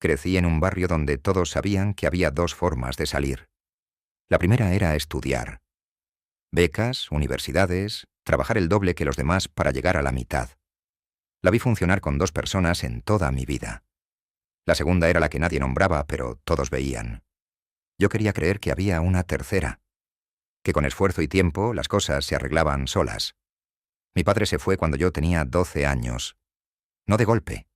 Crecí en un barrio donde todos sabían que había dos formas de salir. La primera era estudiar. Becas, universidades, trabajar el doble que los demás para llegar a la mitad. La vi funcionar con dos personas en toda mi vida. La segunda era la que nadie nombraba, pero todos veían. Yo quería creer que había una tercera, que con esfuerzo y tiempo las cosas se arreglaban solas. Mi padre se fue cuando yo tenía 12 años. No de golpe.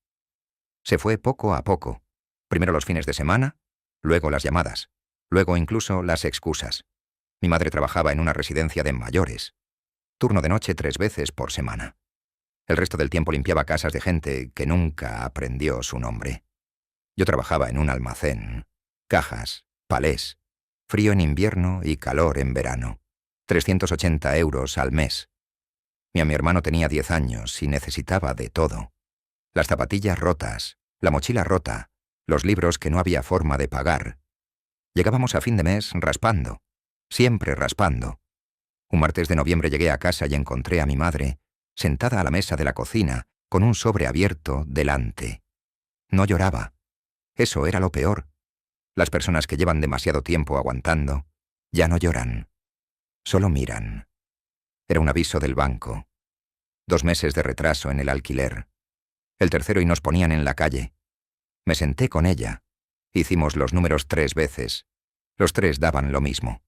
Se fue poco a poco. Primero los fines de semana, luego las llamadas, luego incluso las excusas. Mi madre trabajaba en una residencia de mayores. Turno de noche 3 veces por semana. El resto del tiempo limpiaba casas de gente que nunca aprendió su nombre. Yo trabajaba en un almacén. Cajas, palés. Frío en invierno y calor en verano. 380 euros al mes. Mi hermano tenía 10 años y necesitaba de todo. Las zapatillas rotas, la mochila rota, los libros que no había forma de pagar. Llegábamos a fin de mes raspando, siempre raspando. Un martes de noviembre llegué a casa y encontré a mi madre, sentada a la mesa de la cocina, con un sobre abierto delante. No lloraba. Eso era lo peor. Las personas que llevan demasiado tiempo aguantando, ya no lloran. Solo miran. Era un aviso del banco. 2 meses de retraso en el alquiler. El tercero y nos ponían en la calle. Me senté con ella. Hicimos los números 3 veces. Los 3 daban lo mismo.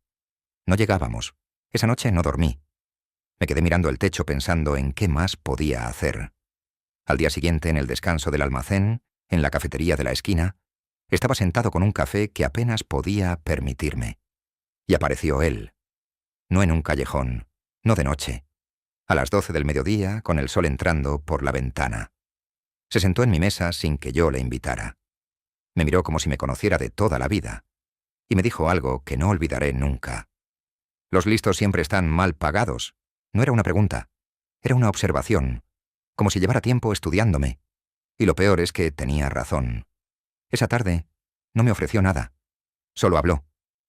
No llegábamos. Esa noche no dormí. Me quedé mirando el techo pensando en qué más podía hacer. Al día siguiente, en el descanso del almacén, en la cafetería de la esquina, estaba sentado con un café que apenas podía permitirme. Y apareció él. No en un callejón, no de noche. A las 12 del mediodía, con el sol entrando por la ventana. Se sentó en mi mesa sin que yo le invitara. Me miró como si me conociera de toda la vida. Y me dijo algo que no olvidaré nunca. Los listos siempre están mal pagados. No era una pregunta. Era una observación. Como si llevara tiempo estudiándome. Y lo peor es que tenía razón. Esa tarde no me ofreció nada. Solo habló.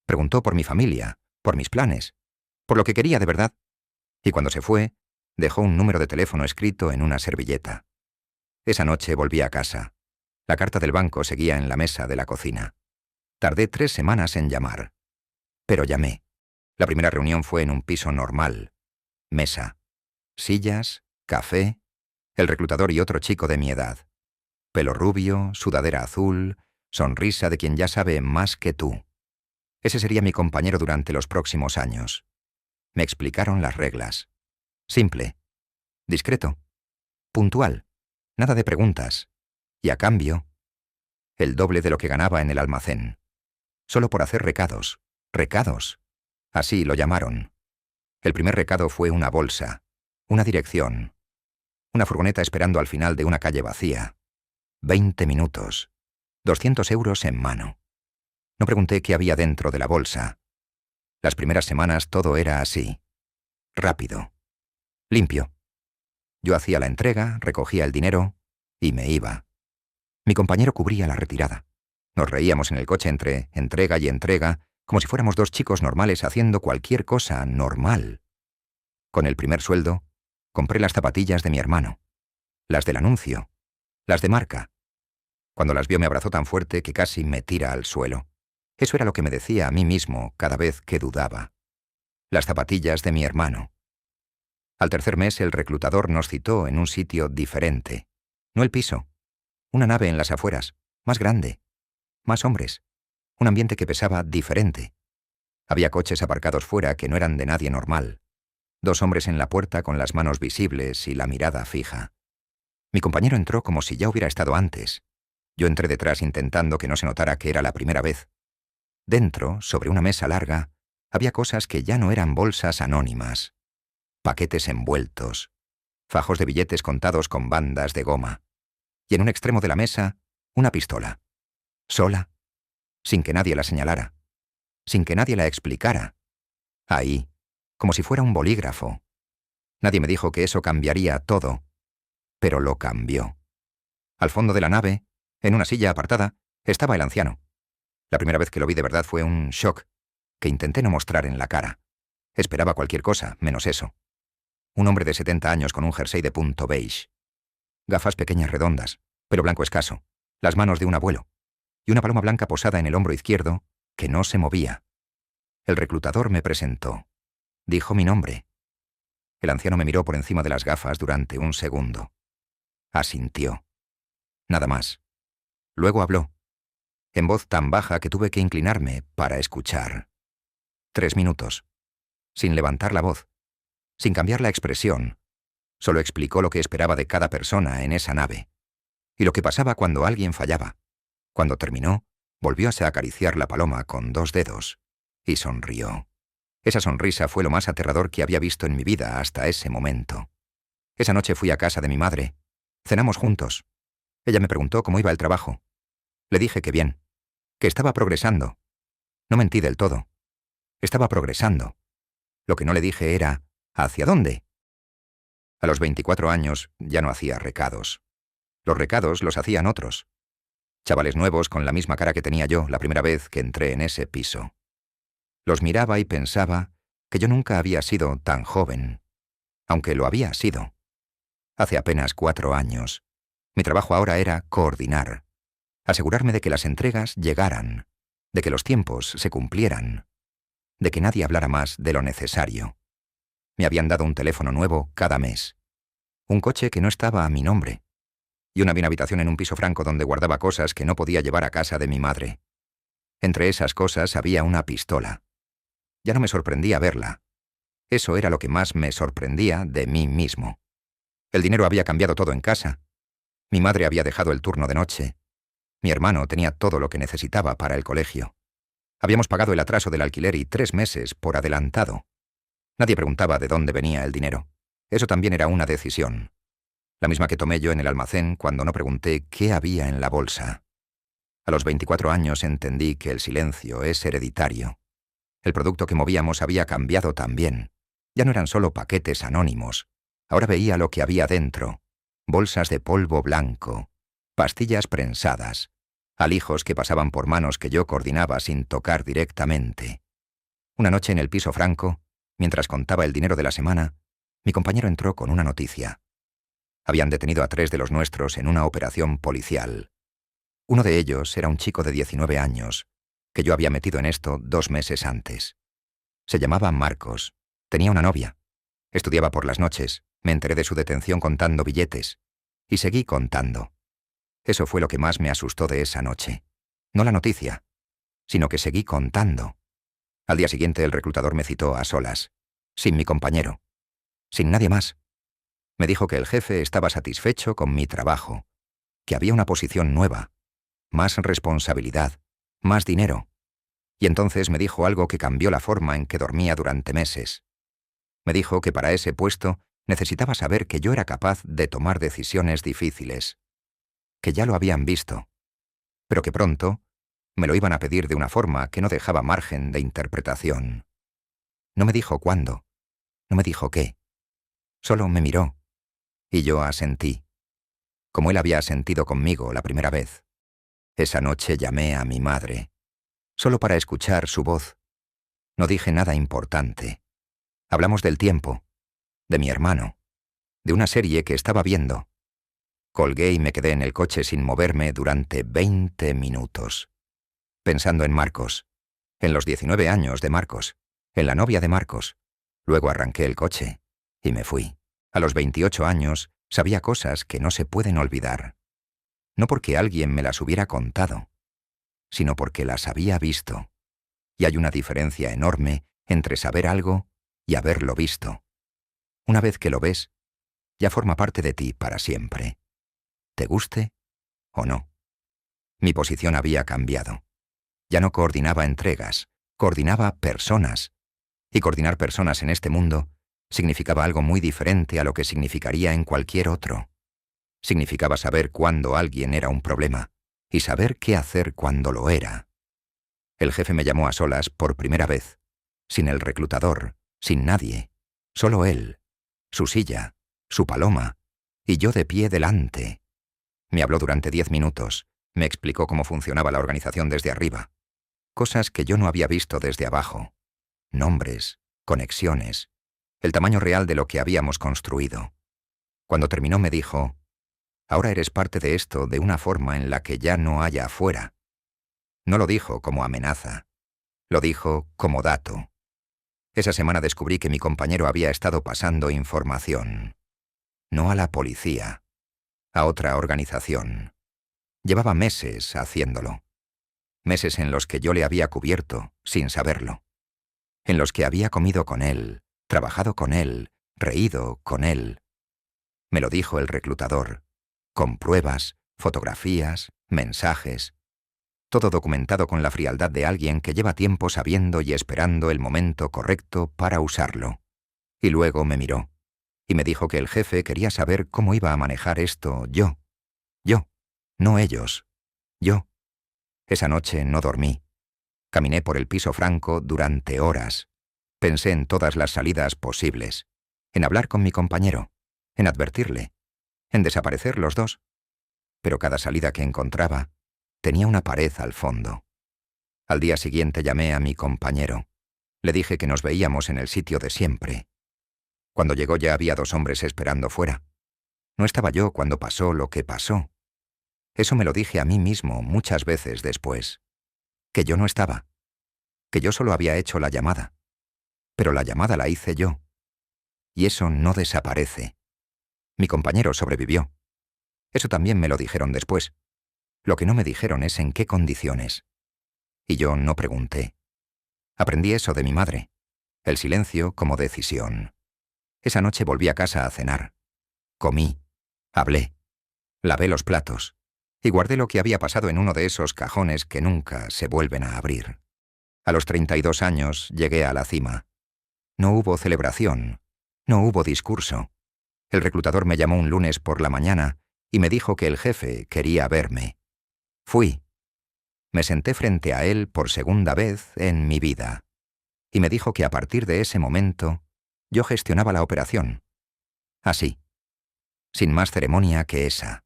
Preguntó por mi familia, por mis planes, por lo que quería de verdad. Y cuando se fue, dejó un número de teléfono escrito en una servilleta. Esa noche volví a casa. La carta del banco seguía en la mesa de la cocina. Tardé 3 semanas en llamar. Pero llamé. La primera reunión fue en un piso normal. Mesa. Sillas, café, el reclutador y otro chico de mi edad. Pelo rubio, sudadera azul, sonrisa de quien ya sabe más que tú. Ese sería mi compañero durante los próximos años. Me explicaron las reglas. Simple. Discreto. Puntual. Nada de preguntas. Y a cambio, el doble de lo que ganaba en el almacén. Solo por hacer recados. Recados. Así lo llamaron. El primer recado fue una bolsa, una dirección, una furgoneta esperando al final de una calle vacía. 20 minutos. 200 euros en mano. No pregunté qué había dentro de la bolsa. Las primeras semanas todo era así. Rápido. Limpio. Yo hacía la entrega, recogía el dinero y me iba. Mi compañero cubría la retirada. Nos reíamos en el coche entre entrega y entrega, como si fuéramos 2 chicos normales haciendo cualquier cosa normal. Con el primer sueldo, compré las zapatillas de mi hermano. Las del anuncio. Las de marca. Cuando las vio me abrazó tan fuerte que casi me tira al suelo. Eso era lo que me decía a mí mismo cada vez que dudaba. Las zapatillas de mi hermano. Al tercer mes el reclutador nos citó en un sitio diferente. No el piso. Una nave en las afueras, más grande. Más hombres. Un ambiente que pesaba diferente. Había coches aparcados fuera que no eran de nadie normal. 2 hombres en la puerta con las manos visibles y la mirada fija. Mi compañero entró como si ya hubiera estado antes. Yo entré detrás intentando que no se notara que era la primera vez. Dentro, sobre una mesa larga, había cosas que ya no eran bolsas anónimas. Paquetes envueltos. Fajos de billetes contados con bandas de goma. Y en un extremo de la mesa, una pistola. Sola. Sin que nadie la señalara. Sin que nadie la explicara. Ahí, como si fuera un bolígrafo. Nadie me dijo que eso cambiaría todo. Pero lo cambió. Al fondo de la nave, en una silla apartada, estaba el anciano. La primera vez que lo vi de verdad fue un shock que intenté no mostrar en la cara. Esperaba cualquier cosa, menos eso. Un hombre de 70 años con un jersey de punto beige. Gafas pequeñas redondas, pelo blanco escaso. Las manos de un abuelo. y una paloma blanca posada en el hombro izquierdo que no se movía. El reclutador me presentó. Dijo mi nombre. El anciano me miró por encima de las gafas durante un segundo. Asintió. Nada más. Luego habló, en voz tan baja que tuve que inclinarme para escuchar. 3 minutos. Sin levantar la voz, sin cambiar la expresión, solo explicó lo que esperaba de cada persona en esa nave, y lo que pasaba cuando alguien fallaba. Cuando terminó, volvióse a acariciar la paloma con 2 dedos, y sonrió. Esa sonrisa fue lo más aterrador que había visto en mi vida hasta ese momento. Esa noche fui a casa de mi madre. Cenamos juntos. Ella me preguntó cómo iba el trabajo. Le dije que bien, que estaba progresando. No mentí del todo. Estaba progresando. Lo que no le dije era, ¿hacia dónde? A los 24 años ya no hacía recados. Los recados los hacían otros. Chavales nuevos con la misma cara que tenía yo la primera vez que entré en ese piso. Los miraba y pensaba que yo nunca había sido tan joven, aunque lo había sido. Hace apenas 4 años. Mi trabajo ahora era coordinar, asegurarme de que las entregas llegaran, de que los tiempos se cumplieran, de que nadie hablara más de lo necesario. Me habían dado un teléfono nuevo cada mes, un coche que no estaba a mi nombre, y una bien habitación en un piso franco donde guardaba cosas que no podía llevar a casa de mi madre. Entre esas cosas había una pistola. Ya no me sorprendía verla. Eso era lo que más me sorprendía de mí mismo. El dinero había cambiado todo en casa. Mi madre había dejado el turno de noche. Mi hermano tenía todo lo que necesitaba para el colegio. Habíamos pagado el atraso del alquiler y 3 meses por adelantado. Nadie preguntaba de dónde venía el dinero. Eso también era una decisión. La misma que tomé yo en el almacén cuando no pregunté qué había en la bolsa. A los 24 años entendí que el silencio es hereditario. El producto que movíamos había cambiado también. Ya no eran solo paquetes anónimos. Ahora veía lo que había dentro. Bolsas de polvo blanco, pastillas prensadas, alijos que pasaban por manos que yo coordinaba sin tocar directamente. Una noche en el piso franco, mientras contaba el dinero de la semana, mi compañero entró con una noticia. Habían detenido a 3 de los nuestros en una operación policial. Uno de ellos era un chico de 19 años, que yo había metido en esto 2 meses antes. Se llamaba Marcos, tenía una novia. Estudiaba por las noches, me enteré de su detención contando billetes, y seguí contando. Eso fue lo que más me asustó de esa noche. No la noticia, sino que seguí contando. Al día siguiente el reclutador me citó a solas, sin mi compañero, sin nadie más. Me dijo que el jefe estaba satisfecho con mi trabajo, que había una posición nueva, más responsabilidad, más dinero. Y entonces me dijo algo que cambió la forma en que dormía durante meses. Me dijo que para ese puesto necesitaba saber que yo era capaz de tomar decisiones difíciles, que ya lo habían visto, pero que pronto me lo iban a pedir de una forma que no dejaba margen de interpretación. No me dijo cuándo, no me dijo qué, solo me miró, y yo asentí, como él había asentido conmigo la primera vez. Esa noche llamé a mi madre, solo para escuchar su voz. No dije nada importante. Hablamos del tiempo, de mi hermano, de una serie que estaba viendo. Colgué y me quedé en el coche sin moverme durante 20 minutos, pensando en Marcos, en los 19 años de Marcos, en la novia de Marcos. Luego arranqué el coche y me fui. A los 28 años sabía cosas que no se pueden olvidar. No porque alguien me las hubiera contado, sino porque las había visto. Y hay una diferencia enorme entre saber algo y haberlo visto. Una vez que lo ves, ya forma parte de ti para siempre. ¿Te guste o no? Mi posición había cambiado. Ya no coordinaba entregas, coordinaba personas. Y coordinar personas en este mundo significaba algo muy diferente a lo que significaría en cualquier otro. Significaba saber cuándo alguien era un problema y saber qué hacer cuando lo era. El jefe me llamó a solas por primera vez, sin el reclutador, sin nadie, solo él, su silla, su paloma, y yo de pie delante. Me habló durante 10 minutos, me explicó cómo funcionaba la organización desde arriba, cosas que yo no había visto desde abajo, nombres, conexiones, el tamaño real de lo que habíamos construido. Cuando terminó me dijo, ahora eres parte de esto de una forma en la que ya no haya afuera. No lo dijo como amenaza. Lo dijo como dato. Esa semana descubrí que mi compañero había estado pasando información. No a la policía, a otra organización. Llevaba meses haciéndolo. Meses en los que yo le había cubierto, sin saberlo. En los que había comido con él, trabajado con él, reído con él. Me lo dijo el reclutador, con pruebas, fotografías, mensajes. Todo documentado con la frialdad de alguien que lleva tiempo sabiendo y esperando el momento correcto para usarlo. Y luego me miró, y me dijo que el jefe quería saber cómo iba a manejar esto yo, no ellos, yo. Esa noche no dormí. Caminé por el piso franco durante horas. Pensé en todas las salidas posibles, en hablar con mi compañero, en advertirle, en desaparecer los dos. Pero cada salida que encontraba tenía una pared al fondo. Al día siguiente llamé a mi compañero. Le dije que nos veíamos en el sitio de siempre. Cuando llegó ya había 2 hombres esperando fuera. No estaba yo cuando pasó lo que pasó. Eso me lo dije a mí mismo muchas veces después. Que yo no estaba. Que yo solo había hecho la llamada. Pero la llamada la hice yo. Y eso no desaparece. Mi compañero sobrevivió. Eso también me lo dijeron después. Lo que no me dijeron es en qué condiciones. Y yo no pregunté. Aprendí eso de mi madre. El silencio como decisión. Esa noche volví a casa a cenar. Comí. Hablé. Lavé los platos. Y guardé lo que había pasado en uno de esos cajones que nunca se vuelven a abrir. A los 32 años llegué a la cima. No hubo celebración. No hubo discurso. El reclutador me llamó un lunes por la mañana y me dijo que el jefe quería verme. Fui. Me senté frente a él por segunda vez en mi vida. Y me dijo que a partir de ese momento yo gestionaba la operación. Así. Sin más ceremonia que esa.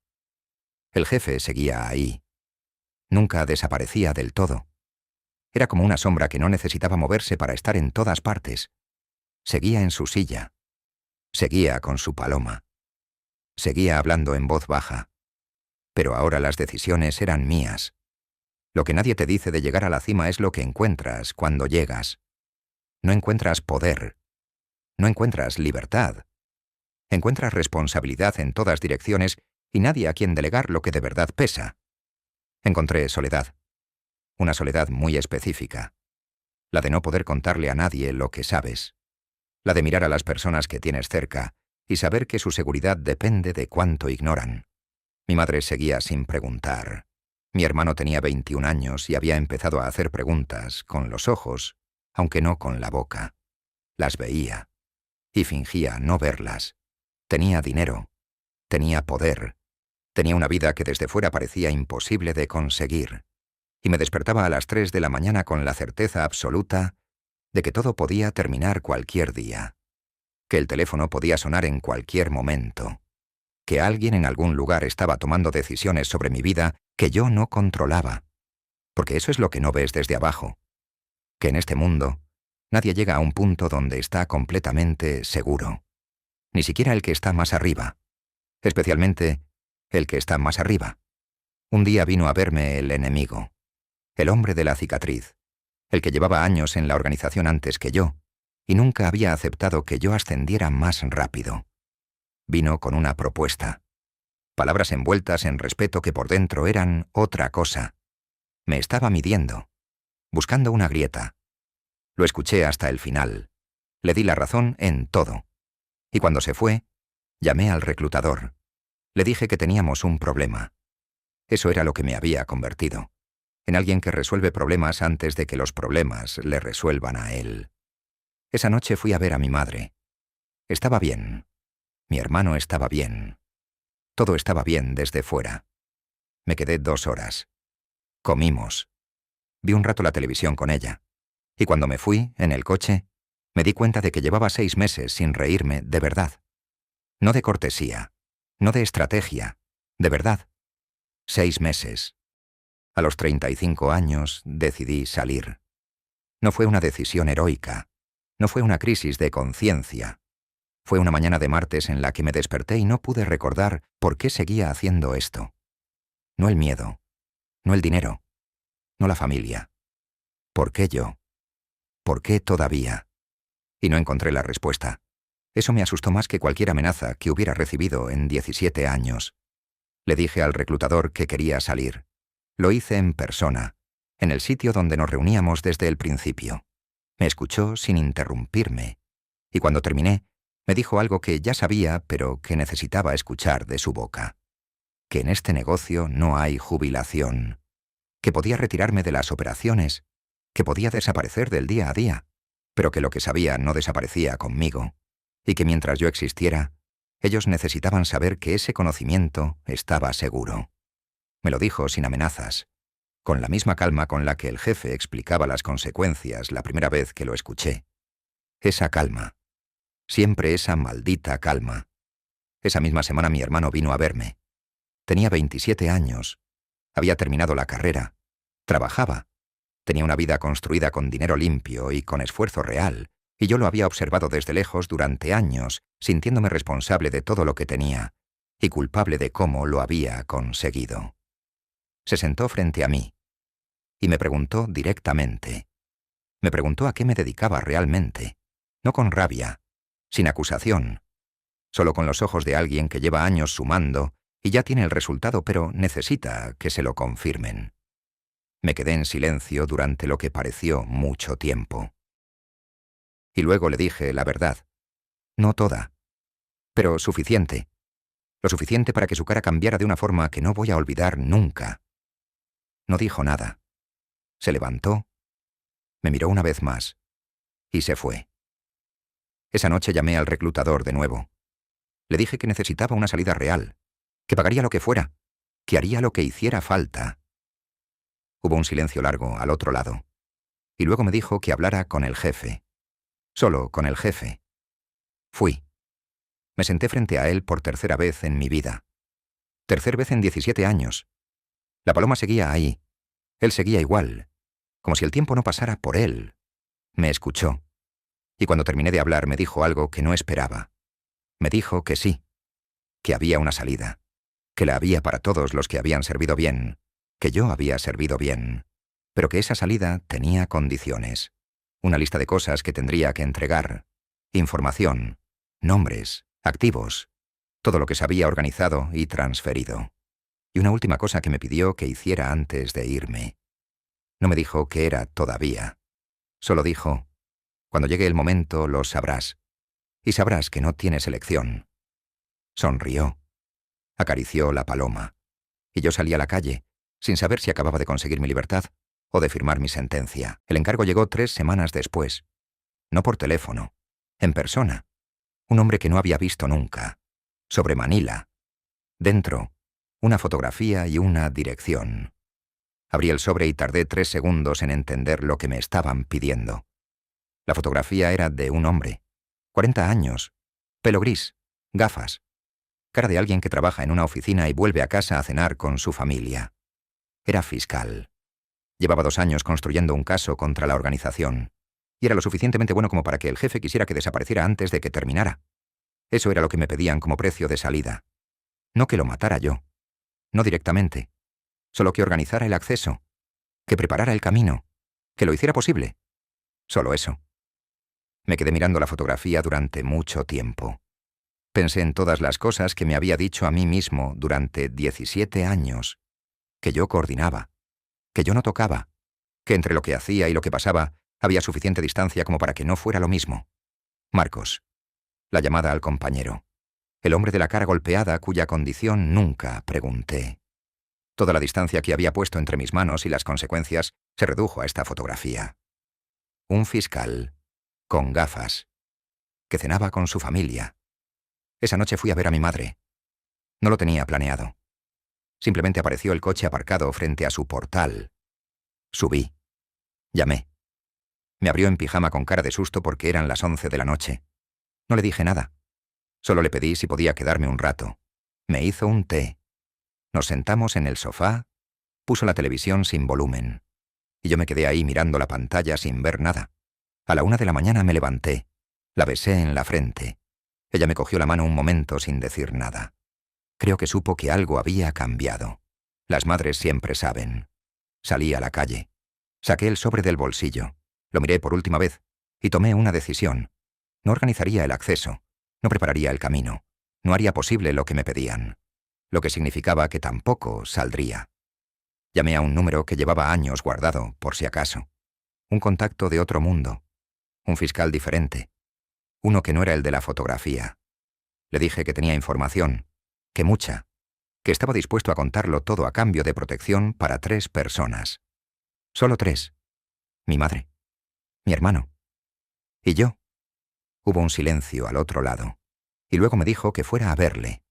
El jefe seguía ahí. Nunca desaparecía del todo. Era como una sombra que no necesitaba moverse para estar en todas partes. Seguía en su silla. Seguía con su paloma. Seguía hablando en voz baja. Pero ahora las decisiones eran mías. Lo que nadie te dice de llegar a la cima es lo que encuentras cuando llegas. No encuentras poder. No encuentras libertad. Encuentras responsabilidad en todas direcciones y nadie a quien delegar lo que de verdad pesa. Encontré soledad. Una soledad muy específica. La de no poder contarle a nadie lo que sabes. La de mirar a las personas que tienes cerca y saber que su seguridad depende de cuánto ignoran. Mi madre seguía sin preguntar. Mi hermano tenía 21 años y había empezado a hacer preguntas con los ojos, aunque no con la boca. Las veía y fingía no verlas. Tenía dinero, tenía poder, tenía una vida que desde fuera parecía imposible de conseguir. Y me despertaba a las 3 de la mañana con la certeza absoluta de que todo podía terminar cualquier día, que el teléfono podía sonar en cualquier momento, que alguien en algún lugar estaba tomando decisiones sobre mi vida que yo no controlaba, porque eso es lo que no ves desde abajo, que en este mundo nadie llega a un punto donde está completamente seguro, ni siquiera el que está más arriba, especialmente el que está más arriba. Un día vino a verme el enemigo, el hombre de la cicatriz, el que llevaba años en la organización antes que yo, y nunca había aceptado que yo ascendiera más rápido. Vino con una propuesta. Palabras envueltas en respeto que por dentro eran otra cosa. Me estaba midiendo, buscando una grieta. Lo escuché hasta el final. Le di la razón en todo. Y cuando se fue, llamé al reclutador. Le dije que teníamos un problema. Eso era lo que me había convertido. En alguien que resuelve problemas antes de que los problemas le resuelvan a él. Esa noche fui a ver a mi madre. Estaba bien. Mi hermano estaba bien. Todo estaba bien desde fuera. Me quedé 2 horas. Comimos. Vi un rato la televisión con ella. Y cuando me fui, en el coche, me di cuenta de que llevaba 6 meses sin reírme de verdad. No de cortesía, no de estrategia, de verdad. 6 meses. A los 35 años decidí salir. No fue una decisión heroica. No fue una crisis de conciencia. Fue una mañana de martes en la que me desperté y no pude recordar por qué seguía haciendo esto. No el miedo, no el dinero, no la familia. ¿Por qué yo? ¿Por qué todavía? Y no encontré la respuesta. Eso me asustó más que cualquier amenaza que hubiera recibido en 17 años. Le dije al reclutador que quería salir. Lo hice en persona, en el sitio donde nos reuníamos desde el principio. Me escuchó sin interrumpirme, y cuando terminé, me dijo algo que ya sabía, pero que necesitaba escuchar de su boca. Que en este negocio no hay jubilación. Que podía retirarme de las operaciones, que podía desaparecer del día a día, pero que lo que sabía no desaparecía conmigo, y que mientras yo existiera, ellos necesitaban saber que ese conocimiento estaba seguro. Me lo dijo sin amenazas, con la misma calma con la que el jefe explicaba las consecuencias la primera vez que lo escuché. Esa calma. Siempre esa maldita calma. Esa misma semana mi hermano vino a verme. Tenía 27 años. Había terminado la carrera. Trabajaba. Tenía una vida construida con dinero limpio y con esfuerzo real, y yo lo había observado desde lejos durante años, sintiéndome responsable de todo lo que tenía, y culpable de cómo lo había conseguido. Se sentó frente a mí, y me preguntó directamente. Me preguntó a qué me dedicaba realmente, no con rabia, sin acusación, solo con los ojos de alguien que lleva años sumando y ya tiene el resultado, pero necesita que se lo confirmen. Me quedé en silencio durante lo que pareció mucho tiempo. Y luego le dije la verdad. No toda, pero suficiente. Lo suficiente para que su cara cambiara de una forma que no voy a olvidar nunca. No dijo nada. Se levantó, me miró una vez más y se fue. Esa noche llamé al reclutador de nuevo. Le dije que necesitaba una salida real, que pagaría lo que fuera, que haría lo que hiciera falta. Hubo un silencio largo al otro lado, y luego me dijo que hablara con el jefe. Solo con el jefe. Fui. Me senté frente a él por tercera vez en mi vida. Tercera vez en 17 años. La paloma seguía ahí. Él seguía igual, como si el tiempo no pasara por él. Me escuchó. Y cuando terminé de hablar me dijo algo que no esperaba. Me dijo que sí, que había una salida, que la había para todos los que habían servido bien, que yo había servido bien, pero que esa salida tenía condiciones. Una lista de cosas que tendría que entregar, información, nombres, activos, todo lo que se había organizado y transferido. Y una última cosa que me pidió que hiciera antes de irme. No me dijo qué era todavía. Solo dijo, cuando llegue el momento lo sabrás, y sabrás que no tienes elección. Sonrió. Acarició la paloma. Y yo salí a la calle, sin saber si acababa de conseguir mi libertad o de firmar mi sentencia. El encargo llegó 3 semanas después. No por teléfono, en persona. Un hombre que no había visto nunca. Sobre Manila. Dentro, una fotografía y una dirección. Abrí el sobre y tardé 3 segundos en entender lo que me estaban pidiendo. La fotografía era de un hombre. 40 años. Pelo gris. Gafas. Cara de alguien que trabaja en una oficina y vuelve a casa a cenar con su familia. Era fiscal. Llevaba 2 años construyendo un caso contra la organización. Y era lo suficientemente bueno como para que el jefe quisiera que desapareciera antes de que terminara. Eso era lo que me pedían como precio de salida. No que lo matara yo. No directamente. Solo que organizara el acceso. Que preparara el camino. Que lo hiciera posible. Solo eso. Me quedé mirando la fotografía durante mucho tiempo. Pensé en todas las cosas que me había dicho a mí mismo durante 17 años. Que yo coordinaba. Que yo no tocaba. Que entre lo que hacía y lo que pasaba había suficiente distancia como para que no fuera lo mismo. Marcos. La llamada al compañero. El hombre de la cara golpeada cuya condición nunca pregunté. Toda la distancia que había puesto entre mis manos y las consecuencias se redujo a esta fotografía. Un fiscal, con gafas, que cenaba con su familia. Esa noche fui a ver a mi madre. No lo tenía planeado. Simplemente apareció el coche aparcado frente a su portal. Subí. Llamé. Me abrió en pijama con cara de susto porque eran las 11 de la noche. No le dije nada. Solo le pedí si podía quedarme un rato. Me hizo un té. Nos sentamos en el sofá, puso la televisión sin volumen. Y yo me quedé ahí mirando la pantalla sin ver nada. A la 1 de la mañana me levanté. La besé en la frente. Ella me cogió la mano un momento sin decir nada. Creo que supo que algo había cambiado. Las madres siempre saben. Salí a la calle. Saqué el sobre del bolsillo, lo miré por última vez y tomé una decisión. No organizaría el acceso, no prepararía el camino, no haría posible lo que me pedían, lo que significaba que tampoco saldría. Llamé a un número que llevaba años guardado, por si acaso. Un contacto de otro mundo, un fiscal diferente, uno que no era el de la fotografía. Le dije que tenía información, que mucha, que estaba dispuesto a contarlo todo a cambio de protección para 3 personas. Solo 3. Mi madre, mi hermano y yo. Hubo un silencio al otro lado, y luego me dijo que fuera a verle.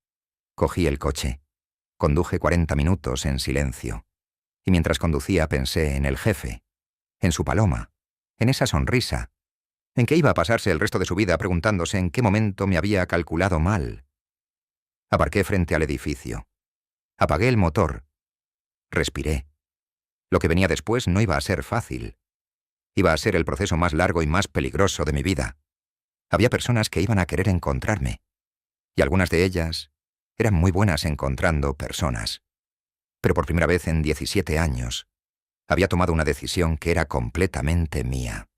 Cogí el coche. Conduje 40 minutos en silencio, y mientras conducía pensé en el jefe, en su paloma, en esa sonrisa, en que iba a pasarse el resto de su vida preguntándose en qué momento me había calculado mal. Aparqué frente al edificio. Apagué el motor. Respiré. Lo que venía después no iba a ser fácil. Iba a ser el proceso más largo y más peligroso de mi vida. Había personas que iban a querer encontrarme, y algunas de ellas eran muy buenas encontrando personas. Pero por primera vez en 17 años, había tomado una decisión que era completamente mía.